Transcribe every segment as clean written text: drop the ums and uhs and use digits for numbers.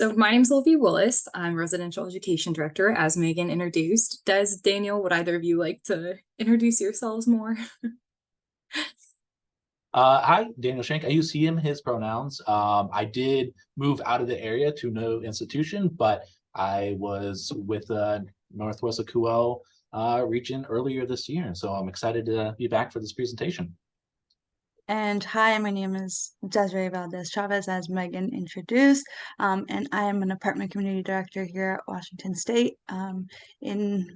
So my name is Olivia Willis. I'm Residential Education Director, as Megan introduced. Des, Daniel, would either of you like to introduce yourselves more? Hi, Daniel Shank. I use he, him, his pronouns. I did move out of the area to no institution, but I was with the Northwest NWACUHO region earlier this year. So I'm excited to be back for this presentation. And hi, my name is Desiree Valdez Chavez, as Megan introduced, and I am an apartment community director here at Washington State. I've been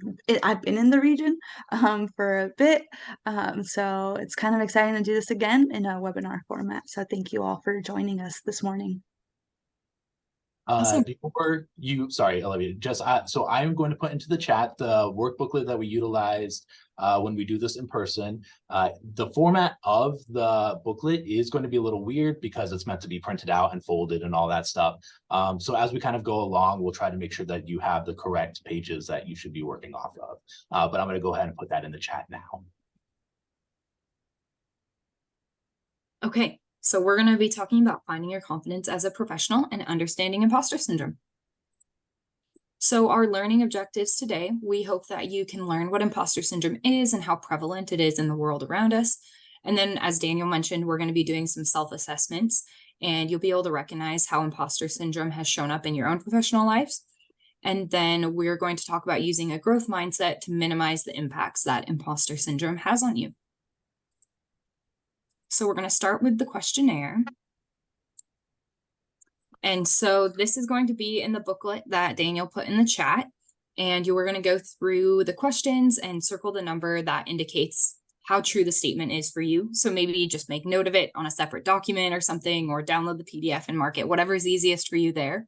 in the region for a bit, so it's kind of exciting to do this again in a webinar format. So thank you all for joining us this morning. Awesome. Before you, sorry, Olivia, so I'm going to put into the chat the work booklet that we utilized when we do this in person. The format of the booklet is going to be a little weird because it's meant to be printed out and folded and all that stuff. So as we kind of go along, we'll try to make sure that you have the correct pages that you should be working off of. But I'm going to go ahead and put that in the chat now. Okay, so we're going to be talking about finding your confidence as a professional and understanding imposter syndrome. So our learning objectives today, we hope that you can learn what imposter syndrome is and how prevalent it is in the world around us. And then, as Daniel mentioned, we're going to be doing some self-assessments, and you'll be able to recognize how imposter syndrome has shown up in your own professional lives. And then we're going to talk about using a growth mindset to minimize the impacts that imposter syndrome has on you. So we're going to start with the questionnaire. And so this is going to be in the booklet that Daniel put in the chat. And you are going to go through the questions and circle the number that indicates how true the statement is for you. So maybe just make note of it on a separate document or something, or download the PDF and mark it, whatever is easiest for you there.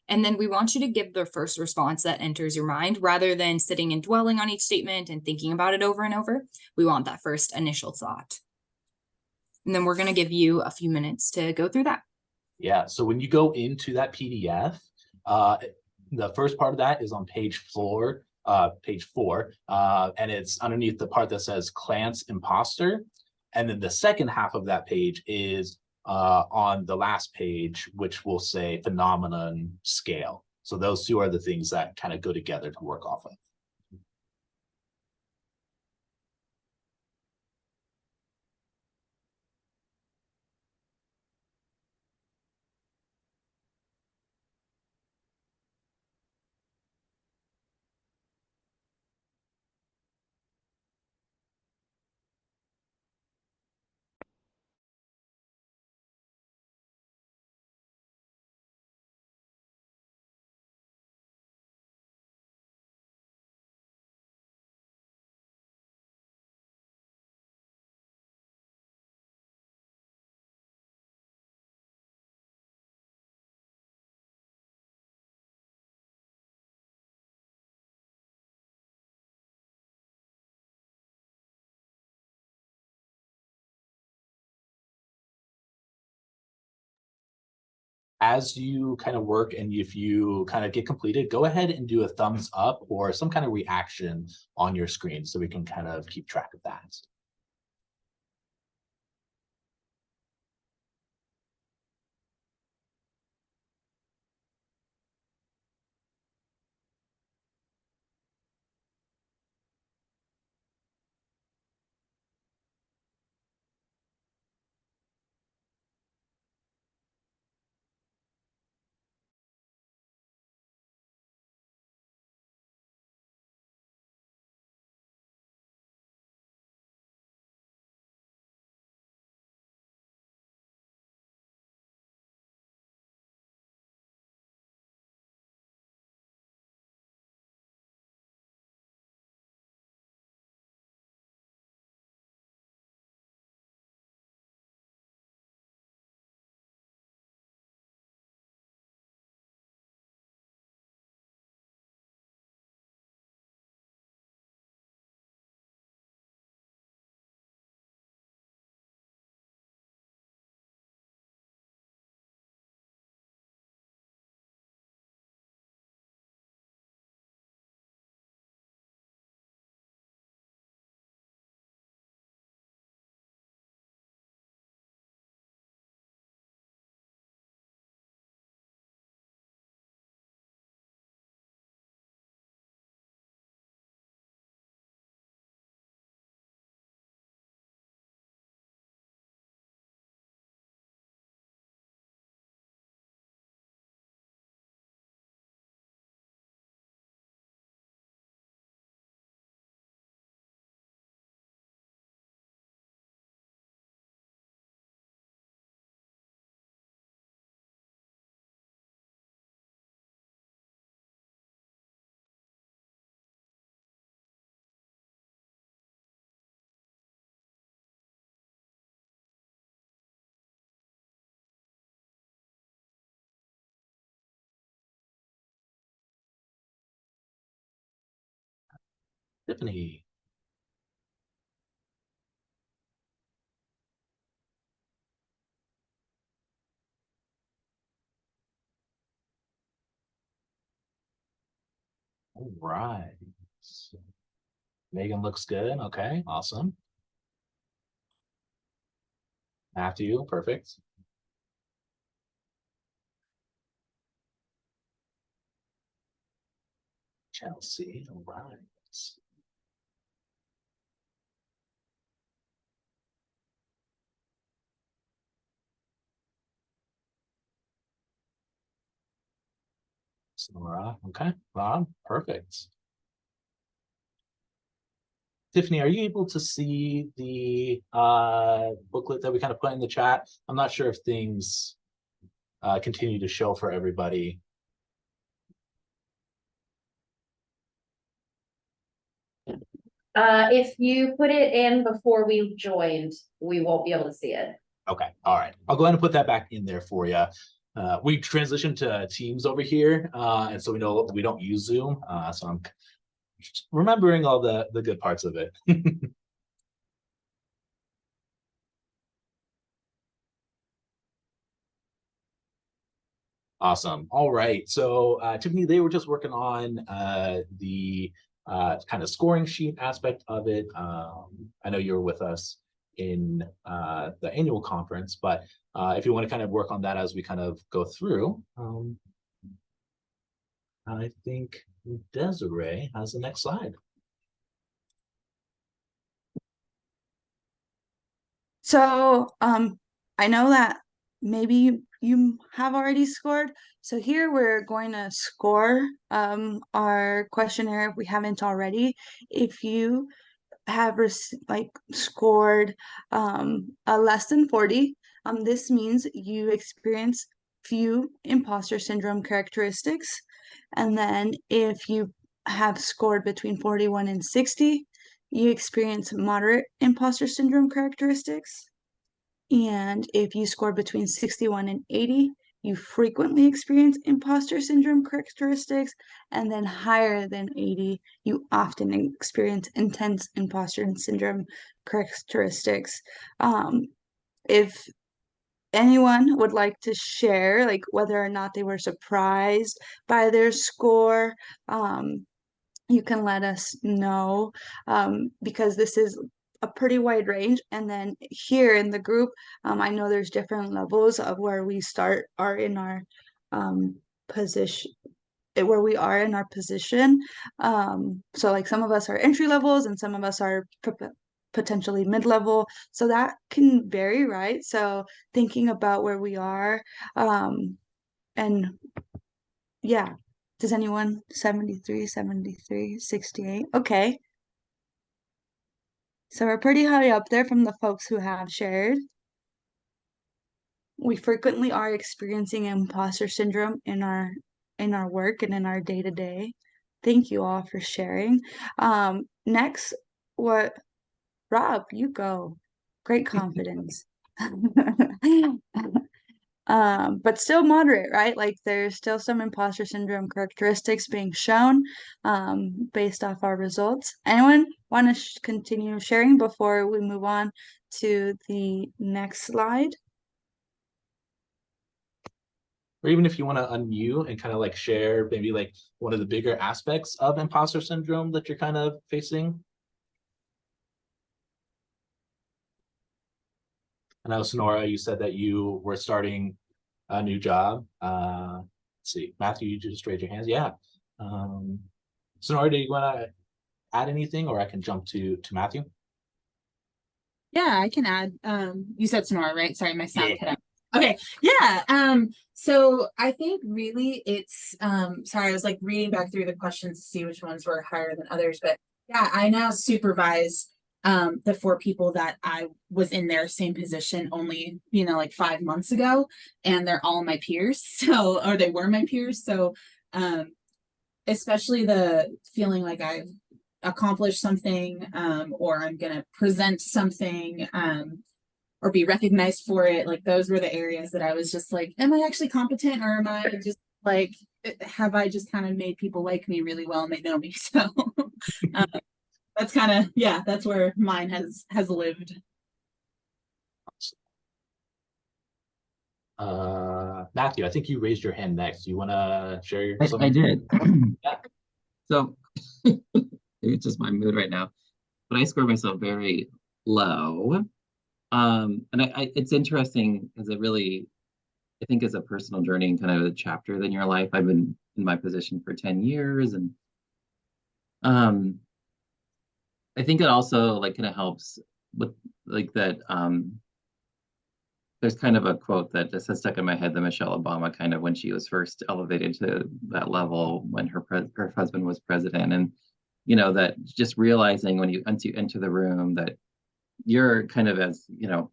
And then we want you to give the first response that enters your mind rather than sitting and dwelling on each statement and thinking about it over and over. We want that first initial thought. And then we're going to give you a few minutes to go through that. Yeah, so when you go into that PDF, the first part of that is on page 4, and it's underneath the part that says Clance Imposter. And then the second half of that page is on the last page, which will say Phenomenon Scale. So those two are the things that kind of go together to work off of. As you kind of work and if you kind of get completed, go ahead and do a thumbs up or some kind of reaction on your screen so we can kind of keep track of that. Tiffany. All right. Megan looks good. Okay, awesome. Matthew, perfect. Chelsea, all right. Sonora, okay. Rob, perfect. Tiffany, are you able to see the booklet that we kind of put in the chat? I'm not sure if things continue to show for everybody. If you put it in before we joined, we won't be able to see it. Okay, all right. I'll go ahead and put that back in there for you. We transitioned to Teams over here, and so we know we don't use Zoom. So I'm remembering all the good parts of it. Awesome. All right. So Tiffany, they were just working on the kind of scoring sheet aspect of it. I know you were with us in the annual conference, but if you want to kind of work on that as we kind of go through, I think Desiree has the next slide. So I know that maybe you have already scored. So here we're going to score our questionnaire if we haven't already. If you have scored a less than 40, this means you experience few imposter syndrome characteristics. And then if you have scored between 41 and 60, you experience moderate imposter syndrome characteristics. And if you score between 61 and 80, you frequently experience imposter syndrome characteristics. And then higher than 80, you often experience intense imposter syndrome characteristics. If anyone would like to share, like whether or not they were surprised by their score, you can let us know, because this is a pretty wide range. And then here in the group, I know there's different levels of where we start are in our position, where we are in our position. So like some of us are entry levels and some of us are potentially mid-level, so that can vary, right? So thinking about where we are, and yeah. Does anyone 73, 73, 68? Okay. So we're pretty high up there from the folks who have shared. We frequently are experiencing imposter syndrome in our work and in our day-to-day. Thank you all for sharing. Next, Rob, you go. Great confidence. But still moderate, right? Like there's still some imposter syndrome characteristics being shown based off our results. Anyone want to continue sharing before we move on to the next slide? Or even if you want to unmute and kind of like share maybe like one of the bigger aspects of imposter syndrome that you're kind of facing. I know, Sonora, you said that you were starting a new job. Let's see, Matthew, you just raised your hands. Yeah. Sonora, do you want to add anything, or I can jump to Matthew? Yeah, I can add. You said Sonora, right? Sorry, my sound cut out. Okay, yeah. So I think really it's sorry, I was like reading back through the questions to see which ones were higher than others, but yeah, I now supervise the 4 people that I was in their same position only, like 5 months ago, and they're all my peers. So, or they were my peers. So, especially the feeling like I've accomplished something, or I'm gonna present something, or be recognized for it. Like those were the areas that I was just like, am I actually competent, or am I just like, have I just kind of made people like me really well and they know me? So that's kind of, yeah, that's where mine has lived. Matthew, I think you raised your hand next. You want to share your? I did. So it's just my mood right now, but I scored myself very low. And it's interesting because it really, I think, is a personal journey and kind of a chapter in your life. I've been in my position for 10 years, and I think it also like kind of helps with like that. There's kind of a quote that just has stuck in my head that Michelle Obama kind of, when she was first elevated to that level when her husband was president, and you know, that just realizing once you enter the room that you're kind of, as you know,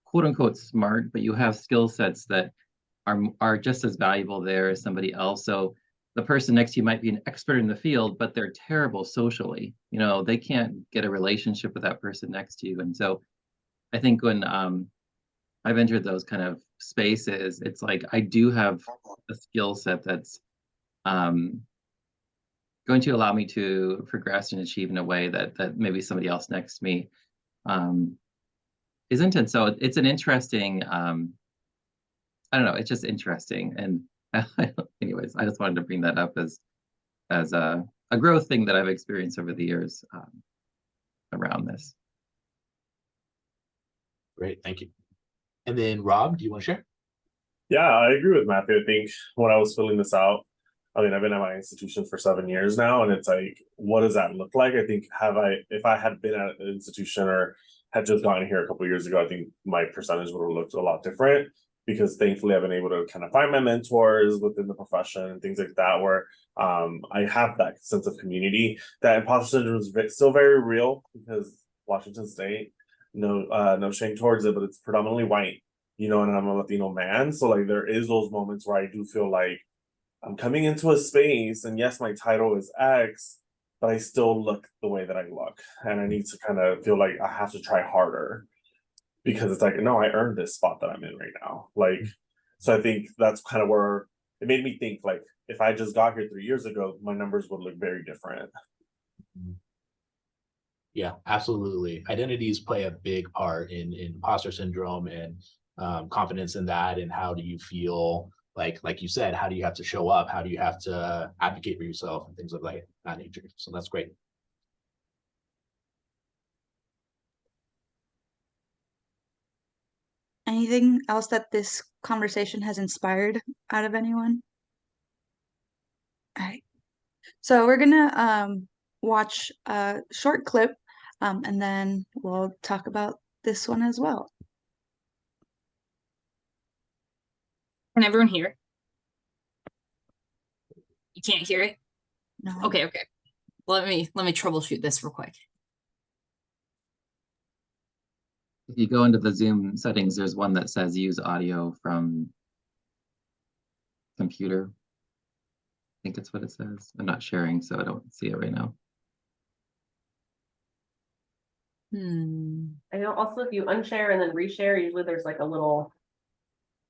quote unquote smart, but you have skill sets that are just as valuable there as somebody else. So the person next to you might be an expert in the field, but they're terrible socially. You know, they can't get a relationship with that person next to you. And so I think when I've entered those kind of spaces, it's like I do have a skill set that's going to allow me to progress and achieve in a way that maybe somebody else next to me isn't. And so it's an interesting, I don't know, it's just interesting. And anyways, I just wanted to bring that up as a growth thing that I've experienced over the years around this. Great, thank you. And then Rob, do you want to share? Yeah, I agree with Matthew. I think when I was filling this out, I mean, I've been at my institution for 7 years now, and it's like, what does that look like? I think if I had been at an institution or had just gotten here a couple of years ago, I think my percentage would have looked a lot different, because thankfully I've been able to kind of find my mentors within the profession and things like that, where I have that sense of community. That imposter syndrome is still very real, because Washington State, no shame towards it, but it's predominantly white, you know, and I'm a Latino man. So like there is those moments where I do feel like I'm coming into a space, and yes, my title is X, but I still look the way that I look. And I need to kind of feel like I have to try harder, because it's like, no, I earned this spot that I'm in right now. Like, so I think that's kind of where it made me think, like, if I just got here 3 years ago, my numbers would look very different. Yeah, absolutely. Identities play a big part in imposter syndrome and confidence in that. And how do you feel, like you said, how do you have to show up? How do you have to advocate for yourself and things of that nature? So that's great. Anything else that this conversation has inspired out of anyone? All right. So we're gonna watch a short clip, and then we'll talk about this one as well. Can everyone hear it? You can't hear it? No. Okay. Let me troubleshoot this real quick. If you go into the Zoom settings, there's one that says use audio from computer. I think it's what it says. I'm not sharing, so I don't see it right now. I know also if you unshare and then reshare, usually there's like a little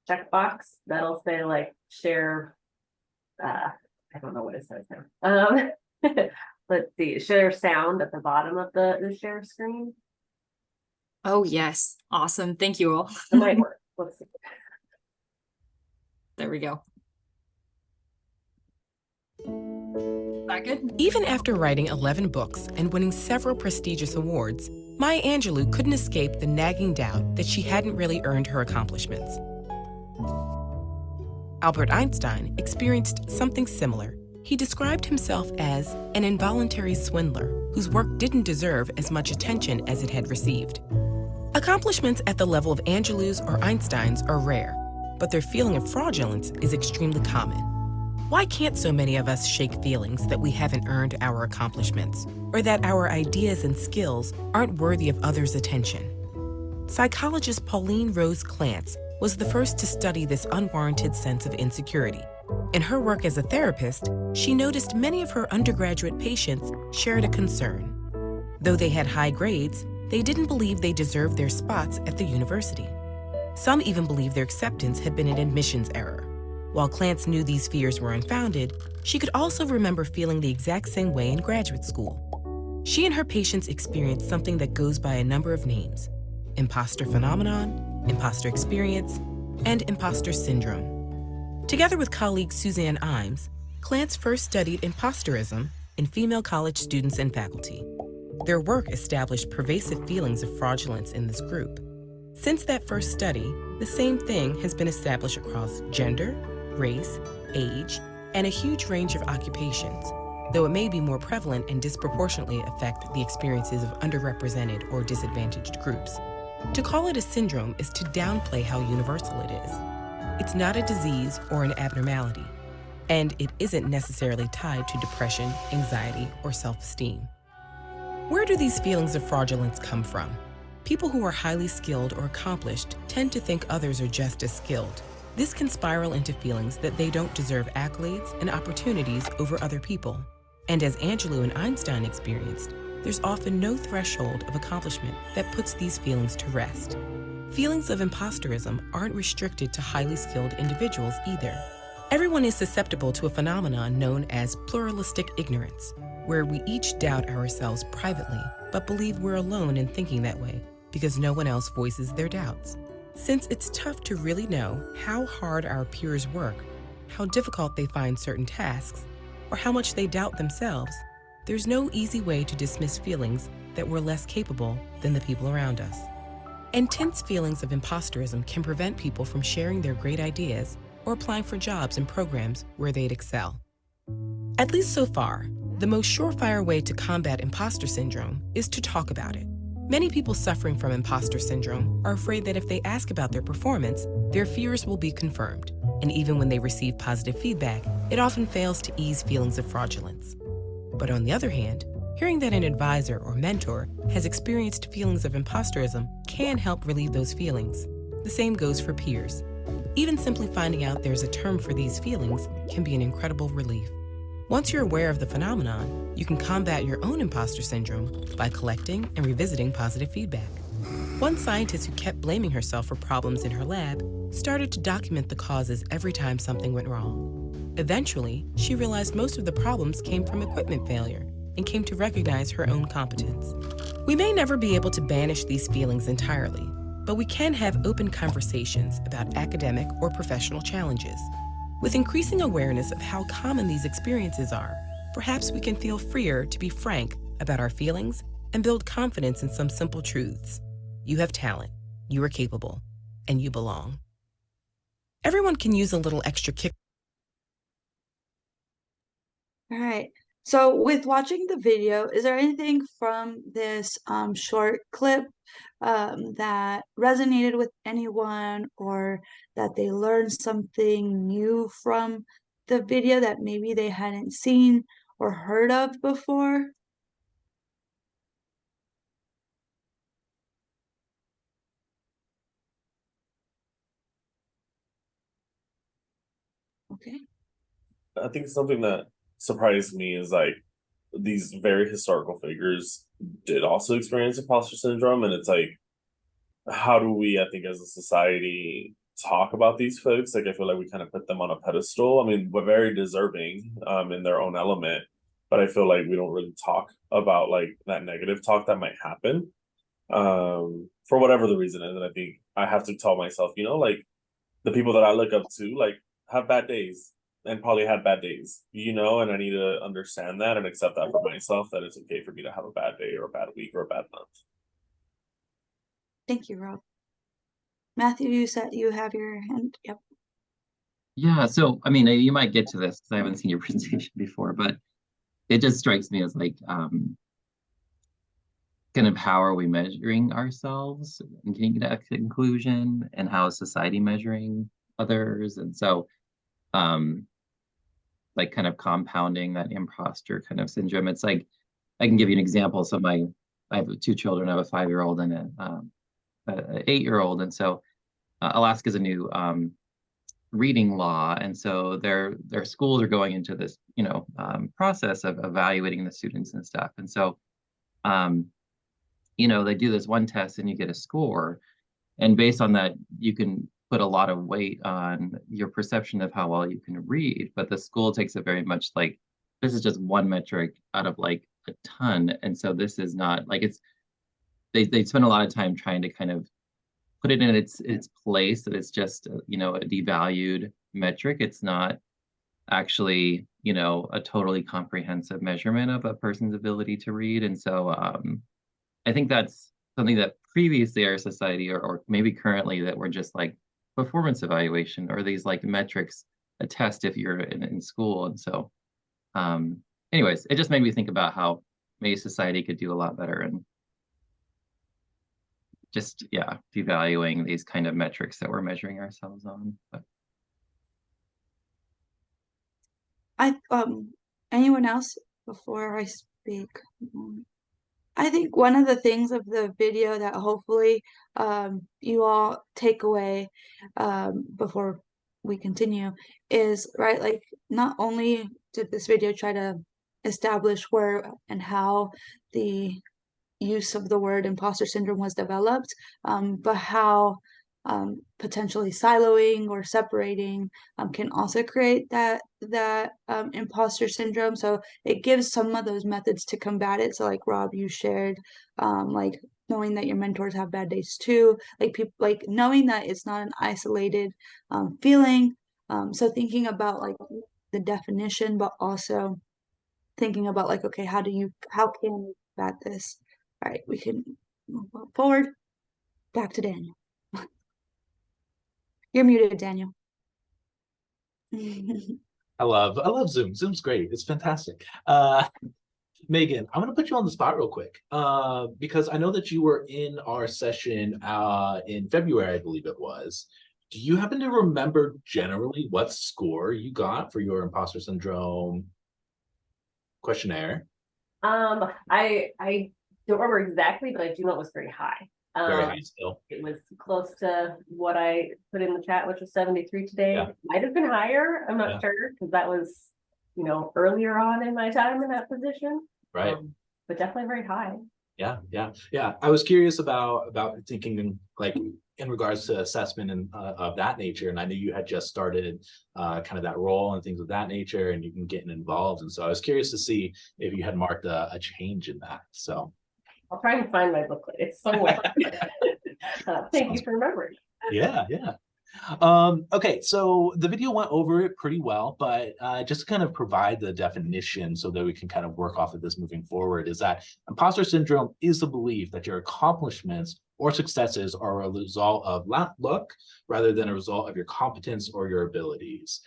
checkbox that'll say like share. I don't know what it says now. Let's see, share sound at the bottom of the share screen. Oh yes, awesome. Thank you all. It might work. Let's see. There we go. That good? Even after writing 11 books and winning several prestigious awards, Maya Angelou couldn't escape the nagging doubt that she hadn't really earned her accomplishments. Albert Einstein experienced something similar. He described himself as an involuntary swindler whose work didn't deserve as much attention as it had received. Accomplishments at the level of Angelou's or Einstein's are rare, but their feeling of fraudulence is extremely common. Why can't so many of us shake feelings that we haven't earned our accomplishments, or that our ideas and skills aren't worthy of others' attention? Psychologist Pauline Rose Clance was the first to study this unwarranted sense of insecurity. In her work as a therapist, she noticed many of her undergraduate patients shared a concern. Though they had high grades, they didn't believe they deserved their spots at the university. Some even believed their acceptance had been an admissions error. While Clance knew these fears were unfounded, she could also remember feeling the exact same way in graduate school. She and her patients experience something that goes by a number of names: imposter phenomenon, imposter experience, and imposter syndrome. Together with colleague Suzanne Imes, Clance first studied imposterism in female college students and faculty. Their work established pervasive feelings of fraudulence in this group. Since that first study, the same thing has been established across gender, race, age, and a huge range of occupations, though it may be more prevalent and disproportionately affect the experiences of underrepresented or disadvantaged groups. To call it a syndrome is to downplay how universal it is. It's not a disease or an abnormality, and it isn't necessarily tied to depression, anxiety, or self-esteem. Where do these feelings of fraudulence come from? People who are highly skilled or accomplished tend to think others are just as skilled. This can spiral into feelings that they don't deserve accolades and opportunities over other people. And as Angelou and Einstein experienced, there's often no threshold of accomplishment that puts these feelings to rest. Feelings of imposterism aren't restricted to highly skilled individuals either. Everyone is susceptible to a phenomenon known as pluralistic ignorance, where we each doubt ourselves privately, but believe we're alone in thinking that way because no one else voices their doubts. Since it's tough to really know how hard our peers work, how difficult they find certain tasks, or how much they doubt themselves, there's no easy way to dismiss feelings that we're less capable than the people around us. Intense feelings of imposterism can prevent people from sharing their great ideas or applying for jobs and programs where they'd excel. At least so far, the most surefire way to combat imposter syndrome is to talk about it. Many people suffering from imposter syndrome are afraid that if they ask about their performance, their fears will be confirmed. And even when they receive positive feedback, it often fails to ease feelings of fraudulence. But on the other hand, hearing that an advisor or mentor has experienced feelings of imposterism can help relieve those feelings. The same goes for peers. Even simply finding out there's a term for these feelings can be an incredible relief. Once you're aware of the phenomenon, you can combat your own imposter syndrome by collecting and revisiting positive feedback. One scientist who kept blaming herself for problems in her lab started to document the causes every time something went wrong. Eventually, she realized most of the problems came from equipment failure and came to recognize her own competence. We may never be able to banish these feelings entirely, but we can have open conversations about academic or professional challenges. With increasing awareness of how common these experiences are, perhaps we can feel freer to be frank about our feelings and build confidence in some simple truths. You have talent, you are capable, and you belong. Everyone can use a little extra kick. All right. So with watching the video, is there anything from this short clip that resonated with anyone, or that they learned something new from the video that maybe they hadn't seen or heard of before? Okay. I think something that surprised me is like these very historical figures did also experience imposter syndrome, and it's like, how do we, I think, as a society, talk about these folks? Like, I feel like we kind of put them on a pedestal. I mean, we're very deserving in their own element, but I feel like we don't really talk about like that negative talk that might happen for whatever the reason is. And I think I have to tell myself, you know, like the people that I look up to, like, have bad days and probably had bad days, you know, and I need to understand that and accept that for myself, that it's okay for me to have a bad day or a bad week or a bad month. Thank you, Rob. Matthew, you said you have your hand. Yep. Yeah, so I mean, you might get to this because I haven't seen your presentation before, but it just strikes me as like kind of how are we measuring ourselves and getting to that conclusion, and how is society measuring others? And so like kind of compounding that imposter kind of syndrome. It's like, I can give you an example. So I have two children. I have a 5-year-old and an 8-year-old, and so Alaska's a new reading law, and so their schools are going into this, you know, process of evaluating the students and stuff. And so you know, they do this one test and you get a score, and based on that you can put a lot of weight on your perception of how well you can read. But the school takes it very much like, this is just one metric out of like a ton. And so this is not like they spend a lot of time trying to kind of put it in its place, that it's just you know, a devalued metric. It's not actually, you know, a totally comprehensive measurement of a person's ability to read. And so I think that's something that previously our society, or maybe currently, that we're just like performance evaluation, or these like metrics attest if you're in school. And so anyways, it just made me think about how maybe society could do a lot better, and just, yeah, devaluing these kind of metrics that we're measuring ourselves on. But Anyone else before I speak? I think one of the things of the video that hopefully you all take away before we continue is, right, like, not only did this video try to establish where and how the use of the word imposter syndrome was developed, but how potentially siloing or separating can also create that imposter syndrome. So it gives some of those methods to combat it. So like Rob, you shared like knowing that your mentors have bad days too, like people, like knowing that it's not an isolated feeling. So thinking about like the definition, but also thinking about like, okay, how can we combat this? All right, we can move forward. Back to Daniel. You're muted, Daniel. I love Zoom. Zoom's great. It's fantastic. Megan, I'm gonna put you on the spot real quick. Because I know that you were in our session in February, I believe it was. Do you happen to remember generally what score you got for your imposter syndrome questionnaire? I don't remember exactly, but I do know it was very high. Very high still. It was close to what I put in the chat, which was 73 today. Yeah. Might have been higher. I'm not sure, because that was, you know, earlier on in my time in that position. Right. But definitely very high. Yeah. I was curious about thinking like in regards to assessment and of that nature. And I knew you had just started kind of that role and things of that nature, and you've been getting involved. And so I was curious to see if you had marked a change in that. So I'll try and find my booklet. It's somewhere. Thank you for remembering. Yeah. Okay, so the video went over it pretty well, but just to kind of provide the definition so that we can kind of work off of this moving forward, is that imposter syndrome is the belief that your accomplishments or successes are a result of luck rather than a result of your competence or your abilities.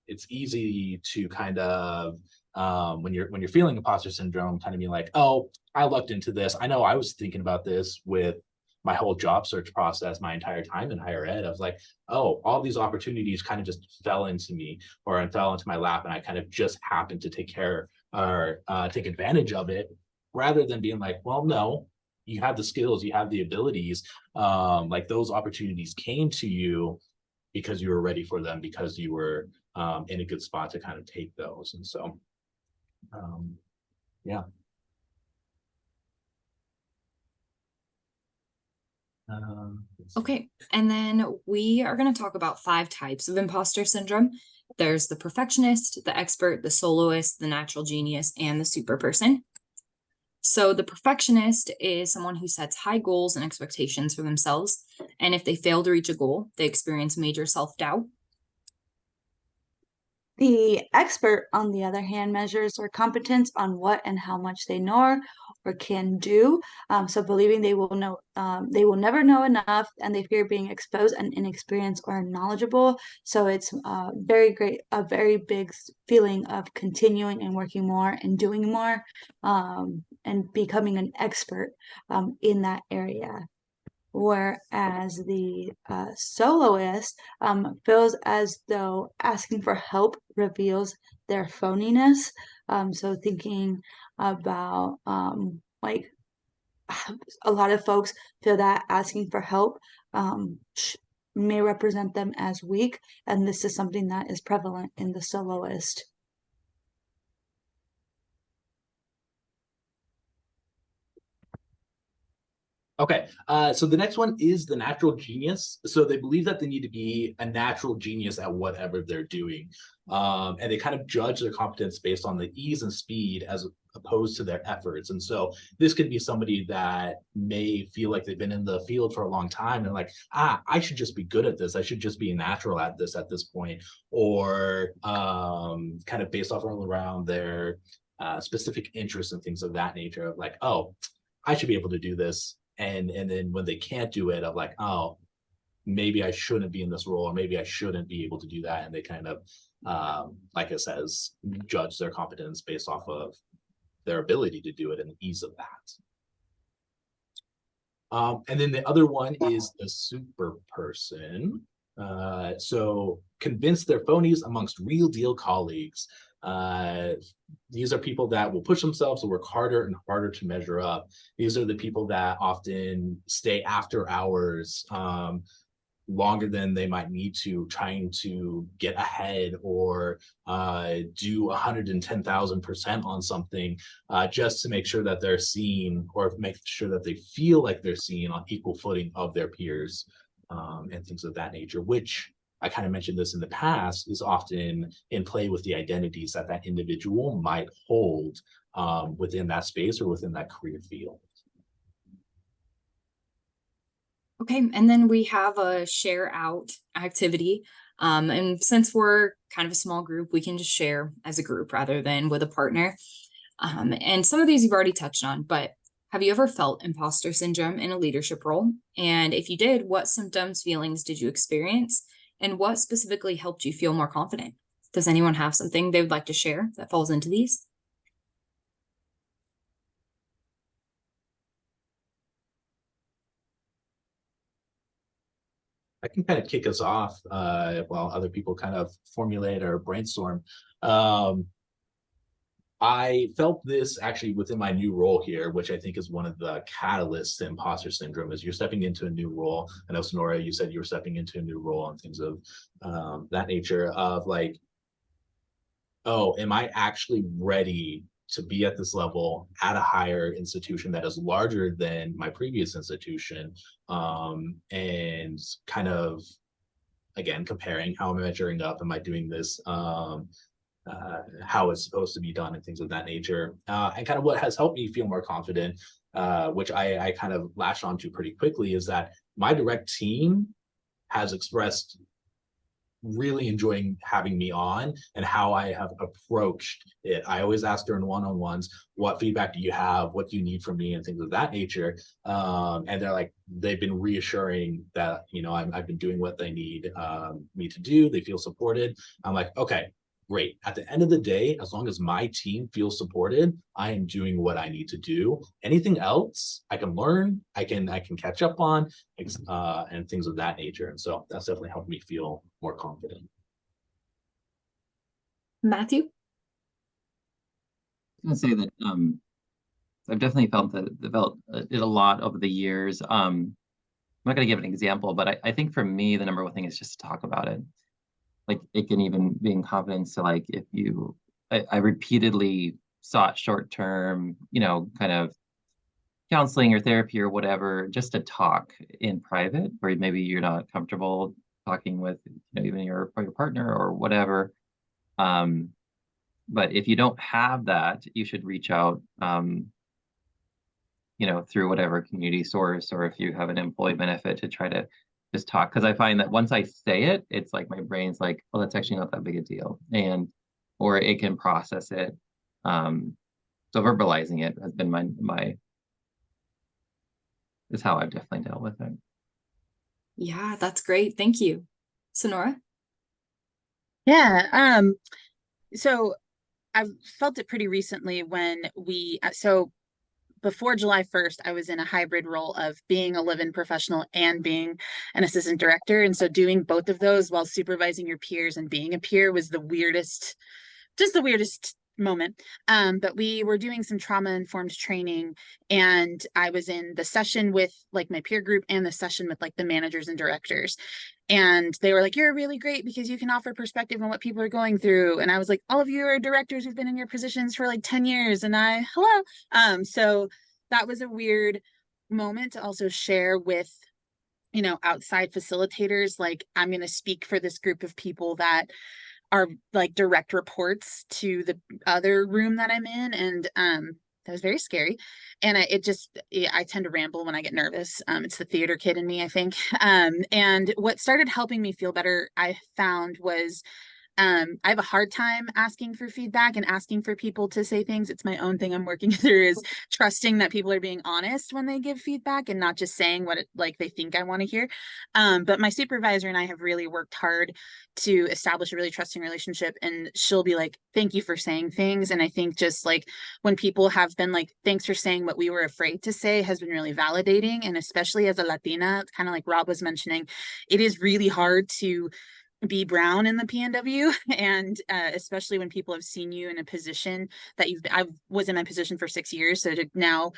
It's easy to kind of when you're feeling imposter syndrome, kind of be like, oh, I lucked into this. I know I was thinking about this with my whole job search process, my entire time in higher ed. I was like, oh, all these opportunities kind of just fell into me, or fell into my lap, and I kind of just happened to take advantage of it, rather than being like, well, no, you have the skills, you have the abilities. Like those opportunities came to you because you were ready for them, because you were in a good spot to kind of take those. And so, yeah. Okay, and then we are going to talk about 5 types of imposter syndrome. There's the perfectionist, the expert, the soloist, the natural genius, and the super person. So the perfectionist is someone who sets high goals and expectations for themselves, and if they fail to reach a goal, they experience major self-doubt. The expert, on the other hand, measures their competence on what and how much they know or can do. So believing they will never know enough, and they fear being exposed and inexperienced or unknowledgeable. So it's a very big feeling of continuing and working more and doing more, and becoming an expert in that area. Whereas the soloist feels as though asking for help reveals their phoniness. So thinking about like a lot of folks feel that asking for help may represent them as weak, and this is something that is prevalent in the soloist. Okay, so the next one is the natural genius. So they believe that they need to be a natural genius at whatever they're doing. And they kind of judge their competence based on the ease and speed as opposed to their efforts. And so this could be somebody that may feel like they've been in the field for a long time and like, I should just be good at this. I should just be natural at this point, or kind of based off all around their specific interests and things of that nature of like, oh, I should be able to do this. And then when they can't do it, of like, oh, maybe I shouldn't be in this role, or maybe I shouldn't be able to do that. And they kind of, like it says, judge their competence based off of their ability to do it and the ease of that. And then the other one is the super person. So convince their phonies amongst real deal colleagues. These are people that will push themselves to work harder and harder to measure up. These are the people that often stay after hours longer than they might need to, trying to get ahead or do 110,000% on something just to make sure that they're seen, or make sure that they feel like they're seen on equal footing of their peers, and things of that nature, which I kind of mentioned this in the past, is often in play with the identities that that individual might hold within that space or within that career field. Okay, and then we have a share out activity. And since we're kind of a small group, we can just share as a group rather than with a partner. And some of these you've already touched on, but have you ever felt imposter syndrome in a leadership role? And if you did, what symptoms, feelings did you experience? And what specifically helped you feel more confident? Does anyone have something they would like to share that falls into these? I can kind of kick us off while other people kind of formulate or brainstorm. I felt this actually within my new role here, which I think is one of the catalysts to imposter syndrome, is you're stepping into a new role. I know, Sonora, you said you were stepping into a new role and things of that nature of like, oh, am I actually ready to be at this level at a higher institution that is larger than my previous institution? And kind of, again, comparing how am I measuring up? Am I doing this? How it's supposed to be done and things of that nature. And kind of what has helped me feel more confident, which I kind of latched onto pretty quickly, is that my direct team has expressed really enjoying having me on and how I have approached it. I always ask during one-on-ones, what feedback do you have? What do you need from me and things of that nature? And they're like, they've been reassuring that, you know, I've been doing what they need me to do. They feel supported. I'm like, okay, great. At the end of the day, as long as my team feels supported, I am doing what I need to do. Anything else I can learn, I can catch up on, and things of that nature. And so that's definitely helped me feel more confident. Matthew? I was gonna say that I've definitely felt it a lot over the years. I'm not gonna give an example, but I think for me, the number one thing is just to talk about it. Like it can even be in confidence to like, if you, I repeatedly sought short-term, you know, kind of counseling or therapy or whatever, just to talk in private, where maybe you're not comfortable talking with, you know, even your partner or whatever. But if you don't have that, you should reach out, you know, through whatever community source, or if you have an employee benefit, to try to just talk. Because I find that once I say it, it's like my brain's like, well, that's actually not that big a deal, and or it can process it. So verbalizing it has been my is how I've definitely dealt with it. Yeah, that's great. Thank you. Sonora? Yeah. So I've felt it pretty recently when so before July 1st, I was in a hybrid role of being a live-in professional and being an assistant director. And so doing both of those while supervising your peers and being a peer was the weirdest moment. But we were doing some trauma-informed training, and I was in the session with like my peer group and the session with like the managers and directors. And they were like, you're really great because you can offer perspective on what people are going through. And I was like, all of you are directors who've been in your positions for like 10 years. And hello. So that was a weird moment to also share with, you know, outside facilitators, like I'm going to speak for this group of people that are like direct reports to the other room that I'm in. And that was very scary. And I tend to ramble when I get nervous. It's the theater kid in me, I think. And what started helping me feel better, I found, was I have a hard time asking for feedback and asking for people to say things. It's my own thing I'm working through, is trusting that people are being honest when they give feedback and not just saying what like they think I want to hear. But my supervisor and I have really worked hard to establish a really trusting relationship, and she'll be like, thank you for saying things. And I think just like when people have been like, thanks for saying what we were afraid to say, has been really validating. And especially as a Latina, kind of like Rob was mentioning, it is really hard to be brown in the PNW, and especially when people have seen you in a position that I was in my position for 6 years, so to now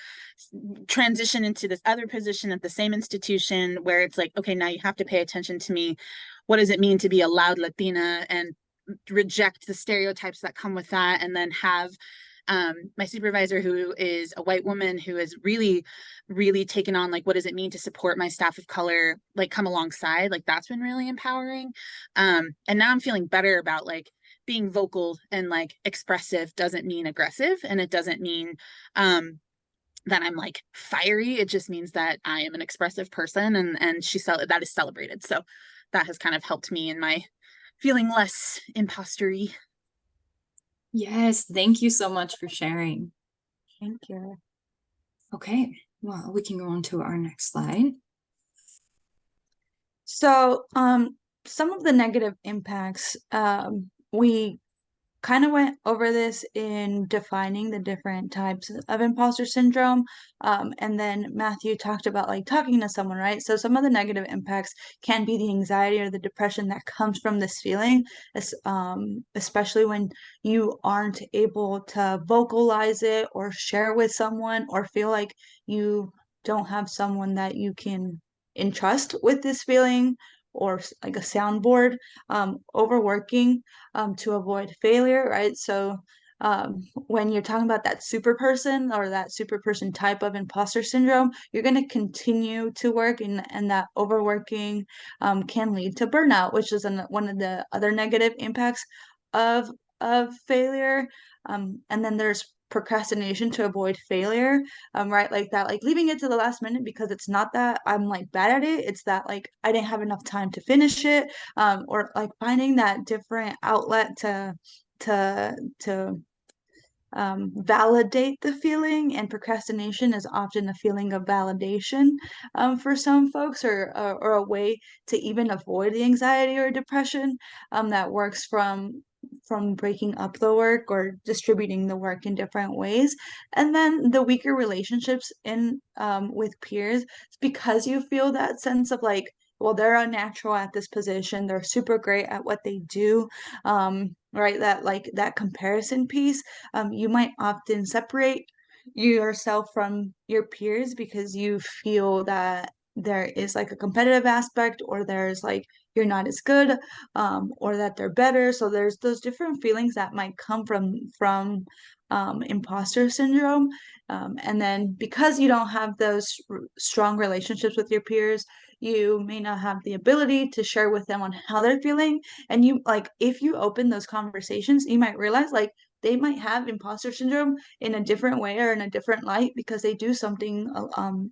transition into this other position at the same institution where it's like, okay, now you have to pay attention to me. What does it mean to be a loud Latina, and reject the stereotypes that come with that, and then have my supervisor, who is a white woman, who has really taken on like, what does it mean to support my staff of color, like come alongside, like that's been really empowering. And now I'm feeling better about like being vocal and like expressive doesn't mean aggressive, and it doesn't mean that I'm like fiery. It just means that I am an expressive person, and that is celebrated. So that has kind of helped me in my feeling less impostery. Yes, thank you so much for sharing. Thank you. Okay, well, we can go on to our next slide. So, some of the negative impacts, we kind of went over this in defining the different types of imposter syndrome. And then Matthew talked about like talking to someone, right? So some of the negative impacts can be the anxiety or the depression that comes from this feeling, especially when you aren't able to vocalize it or share with someone, or feel like you don't have someone that you can entrust with this feeling, or like a soundboard. Overworking to avoid failure, right? So when you're talking about that super person or that super person type of imposter syndrome, you're going to continue to work, and that overworking can lead to burnout, which is one of the other negative impacts of failure. And then there's procrastination to avoid failure, right? Like that, like leaving it to the last minute, because it's not that I'm like bad at it, it's that like I didn't have enough time to finish it, or like finding that different outlet to validate the feeling. And procrastination is often a feeling of validation for some folks, or a way to even avoid the anxiety or depression that works from breaking up the work or distributing the work in different ways. And then the weaker relationships in with peers, it's because you feel that sense of like, well, they're unnatural at this position, they're super great at what they do, right? That like that comparison piece, you might often separate yourself from your peers because you feel that there is like a competitive aspect, or there's like you're not as good, or that they're better. So there's those different feelings that might come from imposter syndrome. And then because you don't have those strong relationships with your peers, you may not have the ability to share with them on how they're feeling. And you like, if you open those conversations, you might realize like they might have imposter syndrome in a different way or in a different light, because they do something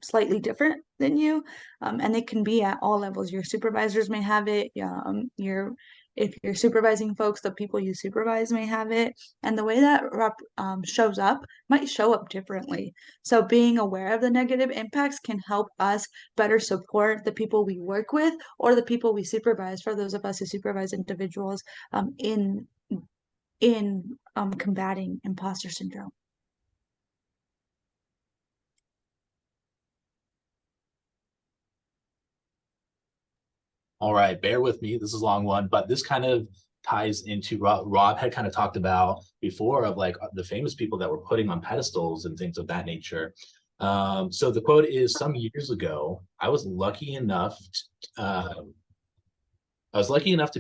slightly different than you. And it can be at all levels. Your supervisors may have it. If you're supervising folks, the people you supervise may have it. And the way that shows up might show up differently. So being aware of the negative impacts can help us better support the people we work with or the people we supervise, for those of us who supervise individuals, in combating imposter syndrome. All right, bear with me. This is a long one, but this kind of ties into Rob had kind of talked about before, of like the famous people that were putting on pedestals and things of that nature. So the quote is, some years ago, I was lucky enough to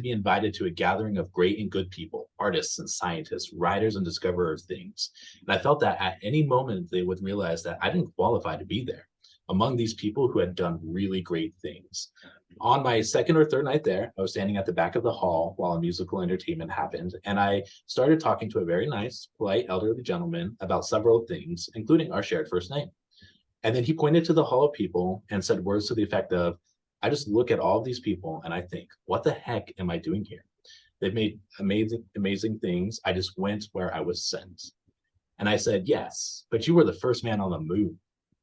be invited to a gathering of great and good people, artists and scientists, writers and discoverers of things. And I felt that at any moment they would realize that I didn't qualify to be there. among these people who had done really great things. On my second or third night there, I was standing at the back of the hall while a musical entertainment happened, and I started talking to a very nice, polite, elderly gentleman about several things, including our shared first name. And then he pointed to the hall of people and said words to the effect of, I just look at all of these people and I think, what the heck am I doing here? They've made amazing things. I just went where I was sent. And I said, yes, but you were the first man on the moon.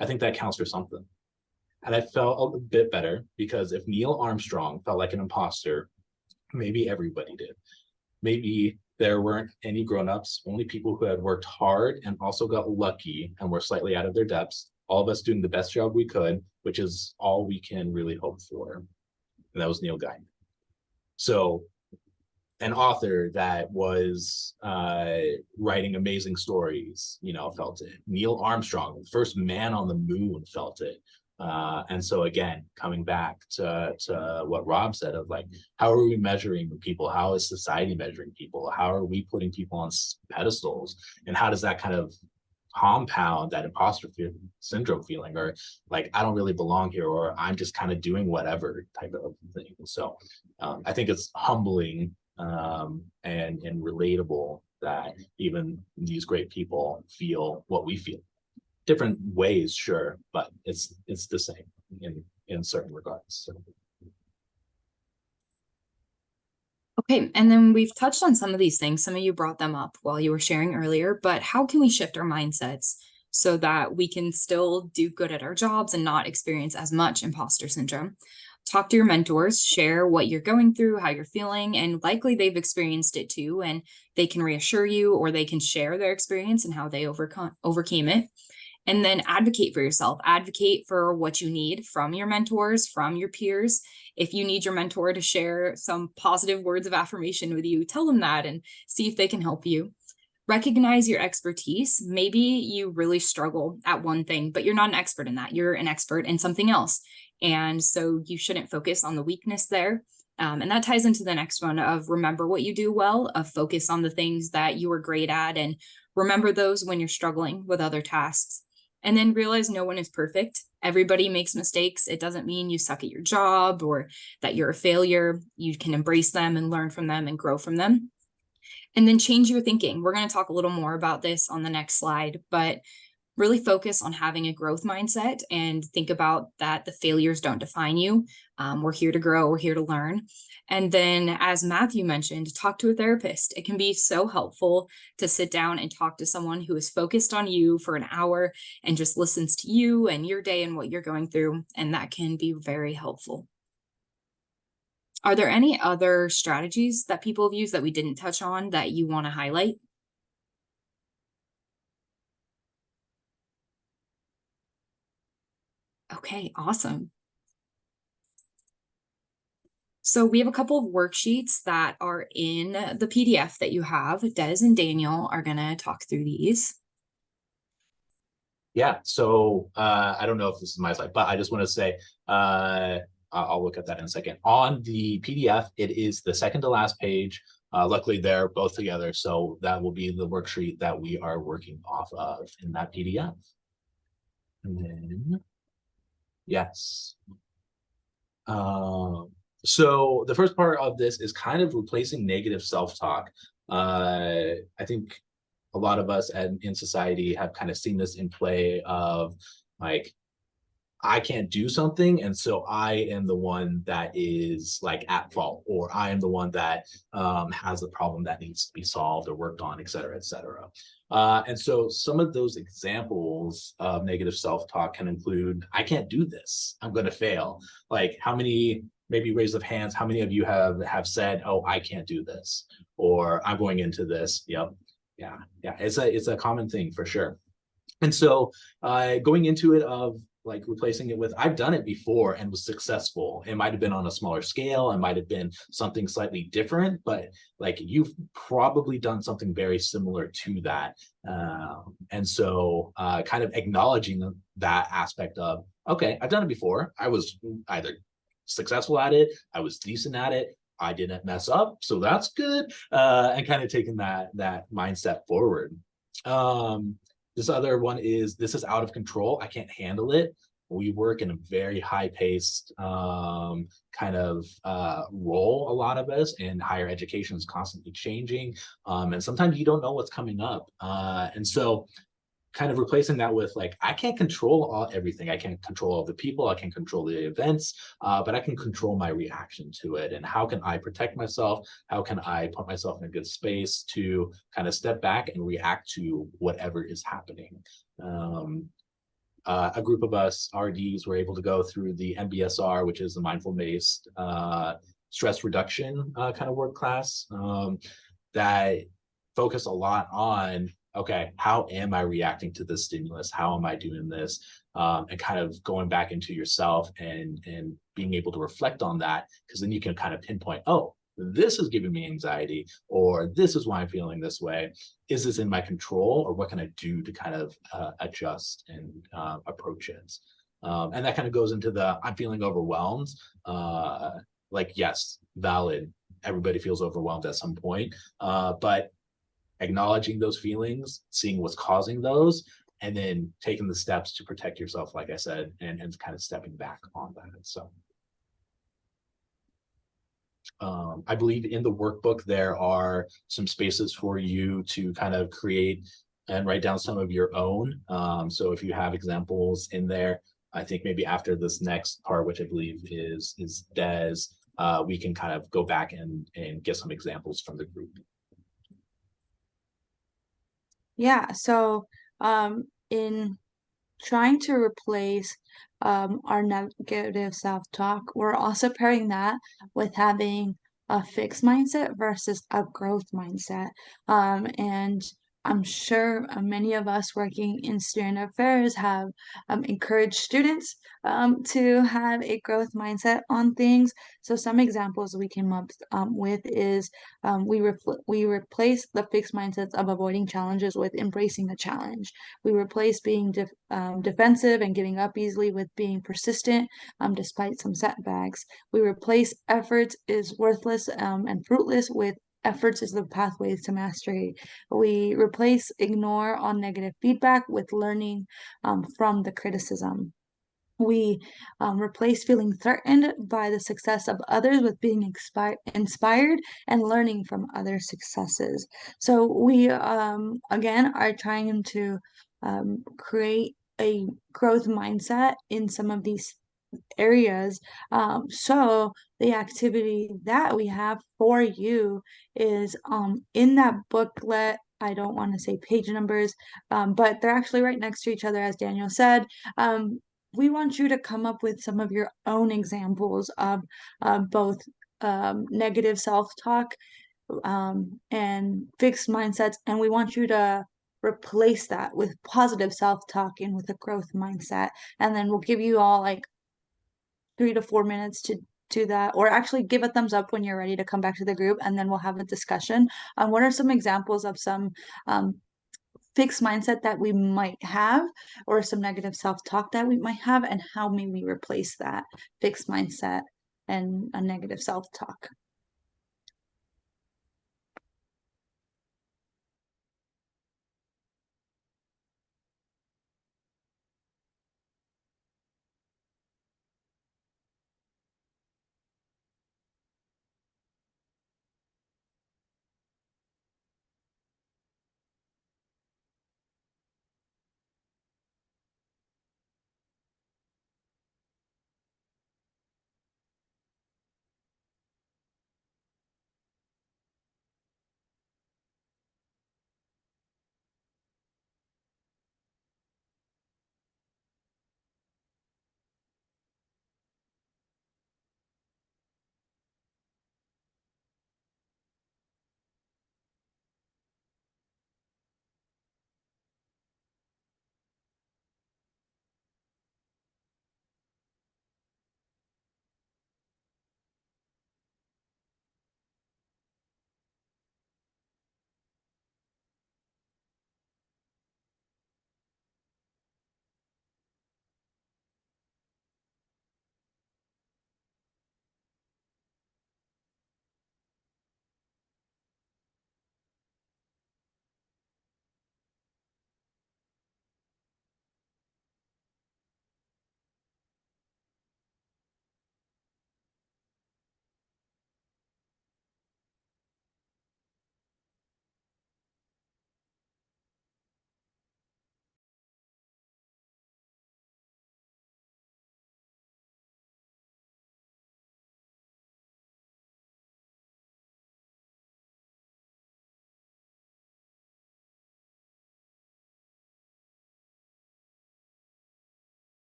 I think that counts for something. And I felt a bit better because if Neil Armstrong felt like an imposter, maybe everybody did. Maybe there weren't any grown-ups, only people who had worked hard and also got lucky and were slightly out of their depths, all of us doing the best job we could, which is all we can really hope for. And that was Neil Gaiman. So an author that was writing amazing stories, felt it. Neil Armstrong, the first man on the moon, felt it. And so again, coming back to what Rob said of like, how are we measuring people? How is society measuring people? How are we putting people on pedestals? And how does that kind of compound that imposter syndrome feeling, or like, I don't really belong here, or I'm just kind of doing whatever type of thing. So I think it's humbling and relatable that even these great people feel what we feel. Different ways, sure, but it's the same in certain regards. So. Okay, and then we've touched on some of these things. Some of you brought them up while you were sharing earlier, but how can we shift our mindsets so that we can still do good at our jobs and not experience as much imposter syndrome? Talk to your mentors, share what you're going through, how you're feeling, and likely they've experienced it too, and they can reassure you, or they can share their experience and how they overcame it. And then advocate for yourself, advocate for what you need from your mentors, from your peers. If you need your mentor to share some positive words of affirmation with you, tell them that and see if they can help you. Recognize your expertise. Maybe you really struggle at one thing, but you're not an expert in that. You're an expert in something else. And so you shouldn't focus on the weakness there. And that ties into the next one of remember what you do well, of focus on the things that you are great at and remember those when you're struggling with other tasks. And then realize no one is perfect. Everybody makes mistakes. It doesn't mean you suck at your job or that you're a failure. You can embrace them and learn from them and grow from them. And then change your thinking. We're going to talk a little more about this on the next slide, but really focus on having a growth mindset and think about that the failures don't define you. We're here to grow. We're here to learn. And then, as Matthew mentioned, talk to a therapist. It can be so helpful to sit down and talk to someone who is focused on you for an hour and just listens to you and your day and what you're going through. And that can be very helpful. Are there any other strategies that people have used that we didn't touch on that you want to highlight? Okay, awesome. So we have a couple of worksheets that are in the PDF that you have. Des and Daniel are going to talk through these. Yeah, so I don't know if this is my slide, but I just want to say, I'll look at that in a second. On the PDF, it is the second to last page. Luckily, they're both together, so that will be the worksheet that we are working off of in that PDF. And then, yes. So the first part of this is kind of replacing negative self-talk. I think a lot of us in society have kind of seen this in play of like, I can't do something, and so I am the one that is like at fault, or I am the one that has the problem that needs to be solved or worked on, et cetera, et cetera. And so some of those examples of negative self-talk can include, I can't do this, I'm going to fail. Like, how many, maybe raise of hands, how many of you have said, oh, I can't do this, or I'm going into this? Yep. Yeah. It's a common thing for sure. And so going into it of like replacing it with, I've done it before and was successful. It might have been on a smaller scale. It might have been something slightly different, but like you've probably done something very similar to that. And so kind of acknowledging that aspect of, okay, I've done it before. I was either successful at it, I was decent at it, I didn't mess up, so that's good. And kind of taking that mindset forward. This other one is, this is out of control, I can't handle it, we work in a very high-paced kind of role, a lot of us, and higher education is constantly changing, and sometimes you don't know what's coming up, and so kind of replacing that with like, I can't control everything. I can't control all the people. I can't control the events, but I can control my reaction to it. And how can I protect myself? How can I put myself in a good space to kind of step back and react to whatever is happening? A group of us RDs were able to go through the MBSR, which is the mindful-based stress reduction kind of work class that focus a lot on, okay, how am I reacting to this stimulus? How am I doing this? And kind of going back into yourself and being able to reflect on that, because then you can kind of pinpoint, oh, this is giving me anxiety, or this is why I'm feeling this way. Is this in my control, or what can I do to kind of adjust and approach it? And that kind of goes into the I'm feeling overwhelmed. Like, yes, valid. Everybody feels overwhelmed at some point, but acknowledging those feelings, seeing what's causing those, and then taking the steps to protect yourself, like I said, and kind of stepping back on that. So I believe in the workbook, there are some spaces for you to kind of create and write down some of your own. So if you have examples in there, I think maybe after this next part, which I believe is Des, we can kind of go back and get some examples from the group. Yeah, so in trying to replace our negative self-talk, we're also pairing that with having a fixed mindset versus a growth mindset. And I'm sure many of us working in student affairs have encouraged students to have a growth mindset on things. So some examples we came up with is we replace the fixed mindsets of avoiding challenges with embracing a challenge. We replace being defensive and giving up easily with being persistent despite some setbacks. We replace efforts is worthless and fruitless with efforts is the pathways to mastery. We replace ignore on negative feedback with learning from the criticism. We replace feeling threatened by the success of others with being inspired and learning from other successes. So we, again, are trying to create a growth mindset in some of these areas. So the activity that we have for you is in that booklet. I don't want to say page numbers, but they're actually right next to each other, as Daniel said. We want you to come up with some of your own examples of both negative self-talk and fixed mindsets, and we want you to replace that with positive self-talk and with a growth mindset. And then we'll give you all like 3 to 4 minutes to do that, or actually give a thumbs up when you're ready to come back to the group, and then we'll have a discussion on what are some examples of some fixed mindset that we might have, or some negative self-talk that we might have, and how may we replace that fixed mindset and a negative self-talk.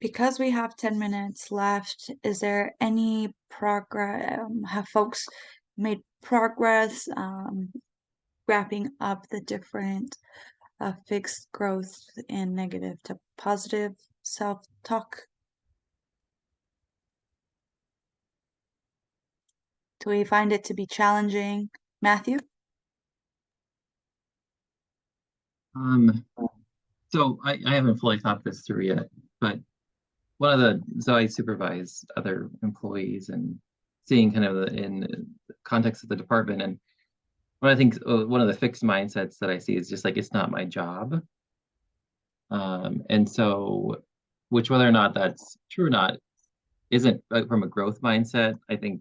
because we have 10 minutes left, is there any progress? Have folks made progress wrapping up the different fixed growth and negative to positive self-talk? Do we find it to be challenging? Matthew? So I haven't fully thought this through yet, but so I supervise other employees and seeing kind of in the context of the department. And what I think one of the fixed mindsets that I see is just like, it's not my job. And so, which whether or not that's true or not, isn't from a growth mindset. I think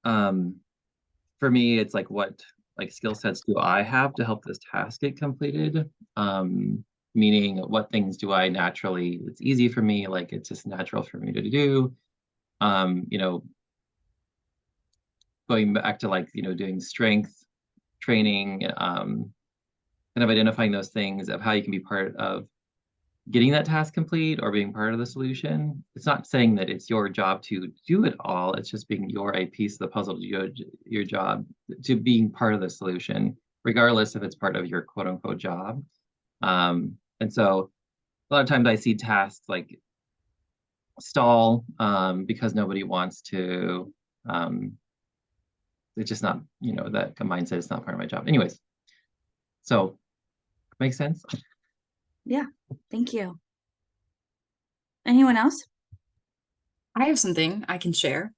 for me, it's like, what skill sets do I have to help this task get completed? Meaning, what things do I naturally, it's easy for me, like it's just natural for me to do. You know, going back to like, doing strength training, kind of identifying those things of how you can be part of getting that task complete or being part of the solution. It's not saying that it's your job to do it all. It's just being a piece of the puzzle to your job to being part of the solution, regardless if it's part of your quote unquote job. And so a lot of times I see tasks like stall because nobody wants to, it's just not, that mindset is not part of my job. Anyways, so makes sense? Yeah, thank you. Anyone else? I have something I can share.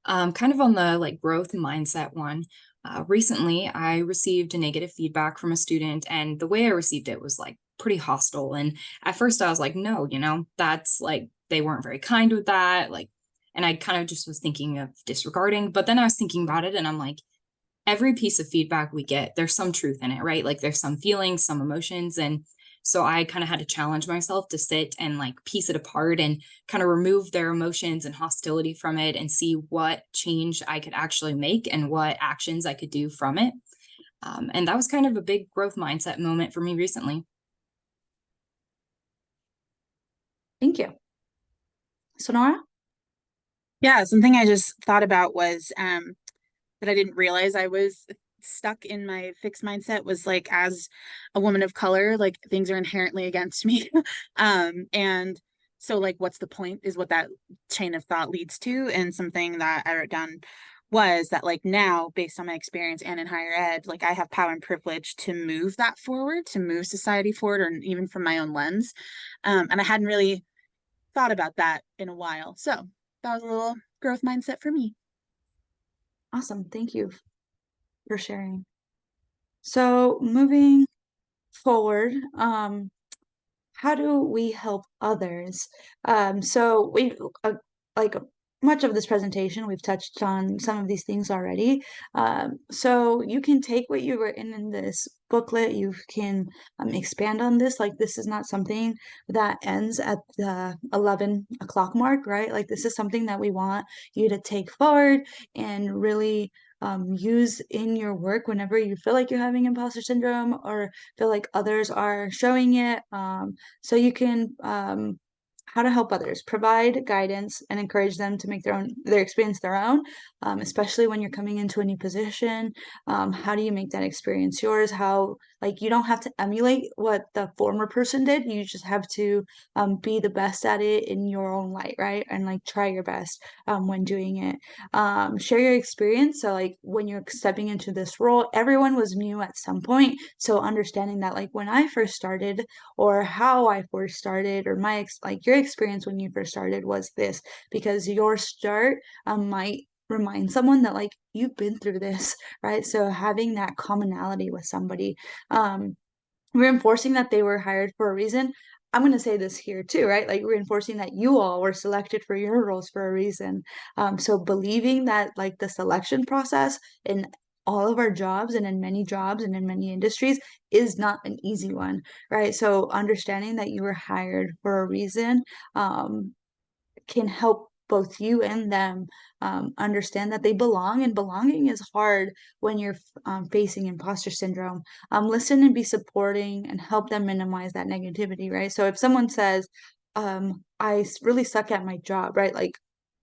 Kind of on the like growth mindset one. Recently, I received a negative feedback from a student, and the way I received it was like pretty hostile. And at first I was like, no, that's like, they weren't very kind with that. Like, and I kind of just was thinking of disregarding, but then I was thinking about it and I'm like, every piece of feedback we get, there's some truth in it, right? Like there's some feelings, some emotions. And so I kind of had to challenge myself to sit and like piece it apart and kind of remove their emotions and hostility from it and see what change I could actually make and what actions I could do from it. And that was kind of a big growth mindset moment for me recently. Thank you. Sonora? Yeah, something I just thought about was that I didn't realize I was stuck in my fixed mindset was like, as a woman of color, like things are inherently against me. And so like, what's the point is what that chain of thought leads to. And something that I wrote down was that like now, based on my experience and in higher ed, like I have power and privilege to move that forward, to move society forward, or even from my own lens. And I hadn't really thought about that in a while. So that was a little growth mindset for me. Awesome. Thank you for sharing. So moving forward, how do we help others? So we like much of this presentation, we've touched on some of these things already. So you can take what you were in this booklet, you can expand on this. Like this is not something that ends at the 11 o'clock mark, right? Like this is something that we want you to take forward and really use in your work whenever you feel like you're having imposter syndrome or feel like others are showing it. So you can how to help others, provide guidance and encourage them to make their experience their own, especially when you're coming into a new position. How do you make that experience yours? How, like, you don't have to emulate what the former person did. You just have to be the best at it in your own light, right? And like try your best when doing it. Share your experience. So like when you're stepping into this role, everyone was new at some point. So understanding that like when I first started, or how I first started, or like your experience when you first started was this, because your start might remind someone that like you've been through this, right? So having that commonality with somebody, reinforcing that they were hired for a reason. I'm going to say this here too, right? Like reinforcing that you all were selected for your roles for a reason. So believing that like the selection process in all of our jobs and in many jobs and in many industries is not an easy one, right? So understanding that you were hired for a reason can help both you and them understand that they belong, and belonging is hard when you're facing imposter syndrome. Listen and be supporting and help them minimize that negativity, right? So if someone says, really suck at my job, right? Like,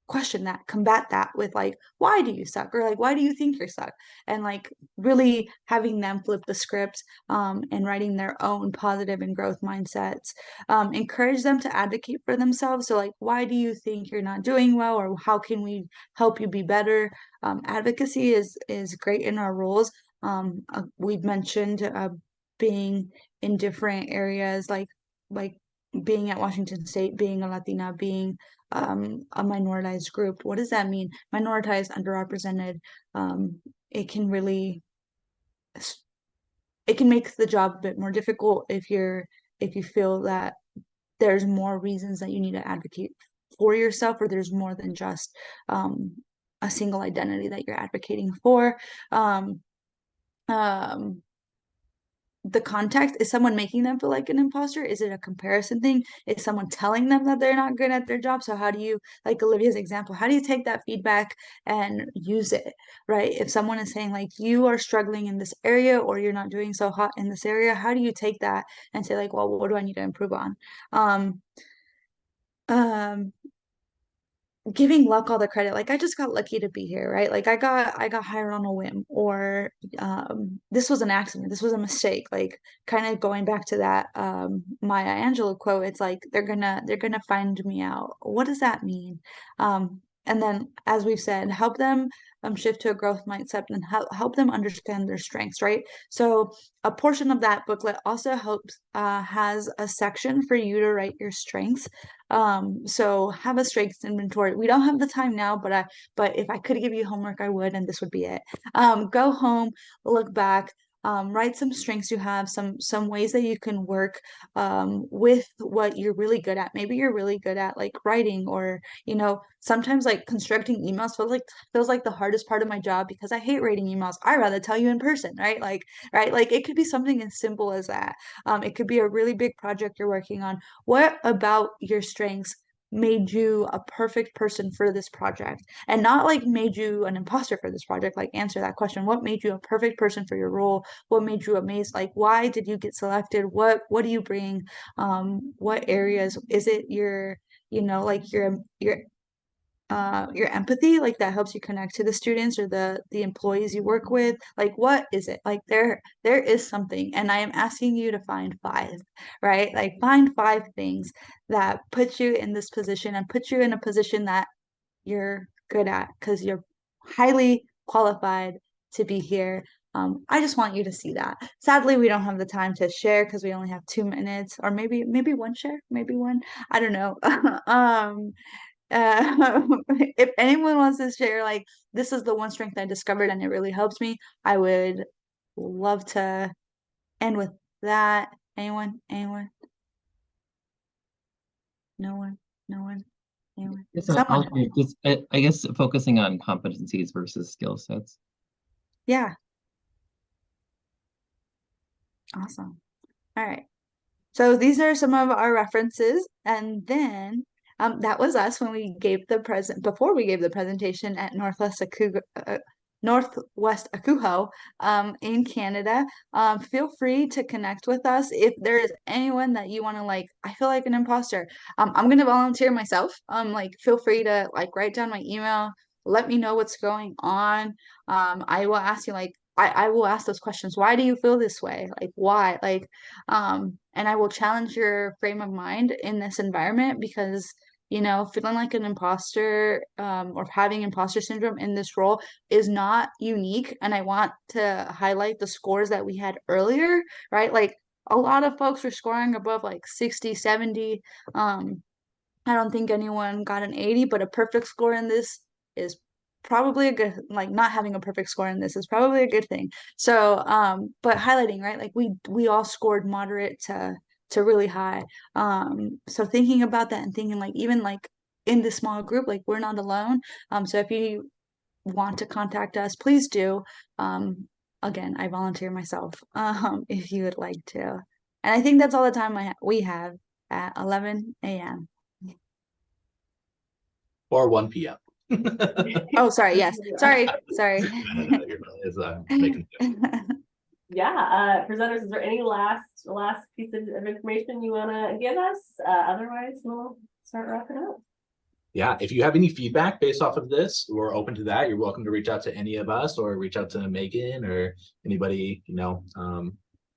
question that, combat that with like, why do you suck, or like, why do you think you suck, and like really having them flip the script, and writing their own positive and growth mindsets. Encourage them to advocate for themselves. So like, why do you think you're not doing well, or how can we help you be better? Advocacy is great in our roles. We've mentioned being in different areas, like being at Washington State, being a Latina, being a minoritized group. What does that mean? Minoritized, underrepresented. It can really, it can make the job a bit more difficult if you feel that there's more reasons that you need to advocate for yourself, or there's more than just a single identity that you're advocating for. Um, um, the context, is someone making them feel like an imposter? Is it a comparison thing? Is someone telling them that they're not good at their job? So how do you, like Olivia's example, how do you take that feedback and use it, right? If someone is saying like, you are struggling in this area, or you're not doing so hot in this area, how do you take that and say like, well, what do I need to improve on? Giving luck all the credit, like I just got lucky to be here, right? Like I got hired on a whim, or this was an accident, this was a mistake. Like, kind of going back to that Maya Angelou quote, it's like they're gonna find me out. What does that mean? And then, as we've said, help them shift to a growth mindset, and help them understand their strengths, right? So a portion of that booklet also helps has a section for you to write your strengths. So have a strengths inventory. We don't have the time now, but if I could give you homework, I would, and this would be it. Go home, look back, write some strengths you have, some ways that you can work with what you're really good at. Maybe you're really good at like writing, or sometimes like constructing emails feels like the hardest part of my job, because I hate writing emails. I'd rather tell you in person, right? Like it could be something as simple as that. It could be a really big project you're working on. What about your strengths made you a perfect person for this project? And not like made you an imposter for this project. Like, answer that question. What made you a perfect person for your role? What made you amazed? Like, why did you get selected? What do you bring? What areas? Is it like your empathy, like that helps you connect to the students or the employees you work with? Like, what is it? Like, there is something, and I am asking you to find 5, right? Like, find 5 things that put you in this position, and put you in a position that you're good at, because you're highly qualified to be here. I just want you to see that. Sadly, we don't have the time to share, because we only have 2 minutes, or maybe one share, maybe one, I don't know. If anyone wants to share, like, this is the one strength I discovered and it really helps me, I would love to end with that. Anyone? No one? Anyone? Yes, Someone. I guess focusing on competencies versus skill sets. Yeah. Awesome. All right. So these are some of our references, and then that was us when we gave before we gave the presentation at Northwest ACUHO in Canada. Feel free to connect with us if there is anyone that you want to, like, I feel like an imposter. I'm gonna volunteer myself. Like, feel free to like write down my email, let me know what's going on. I will ask you, like, I will ask those questions. Why do you feel this way? Like, why? Like, and I will challenge your frame of mind in this environment, because feeling like an imposter, or having imposter syndrome in this role is not unique. And I want to highlight the scores that we had earlier, right? Like, a lot of folks were scoring above like 60, 70. I don't think anyone got an 80, but a perfect score in this is probably a good, like, not having a perfect score in this is probably a good thing. So, but highlighting, right? Like, we all scored moderate to really high. So thinking about that and thinking, like, even like in this small group, like, we're not alone. So if you want to contact us, please do. Again, I volunteer myself, if you would like to. And I think that's all the time we have at 11 a.m. Or 1 p.m. Oh, sorry. Yes. Sorry. It's, making yeah, presenters, is there any last piece of information you want to give us? Otherwise, we'll start wrapping up. Yeah, if you have any feedback based off of this, we're open to that. You're welcome to reach out to any of us or reach out to Megan or anybody,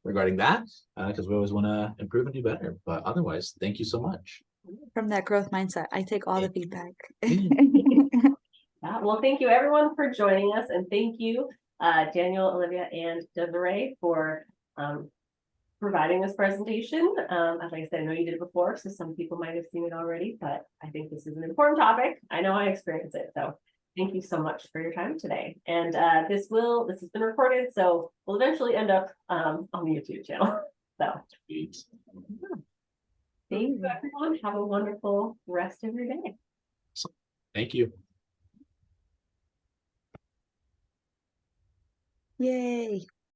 regarding that, because we always want to improve and do better. But otherwise, thank you so much. From that growth mindset, I take all the feedback. Yeah, well, thank you everyone for joining us, and thank you, Daniel, Olivia, and Desiree for providing this presentation. As I said, I know you did it before, so some people might have seen it already, but I think this is an important topic. I know I experienced it, so thank you so much for your time today. And this has been recorded, so we'll eventually end up on the YouTube channel. So thank you everyone. Have a wonderful rest of your day. Thank you. Yay.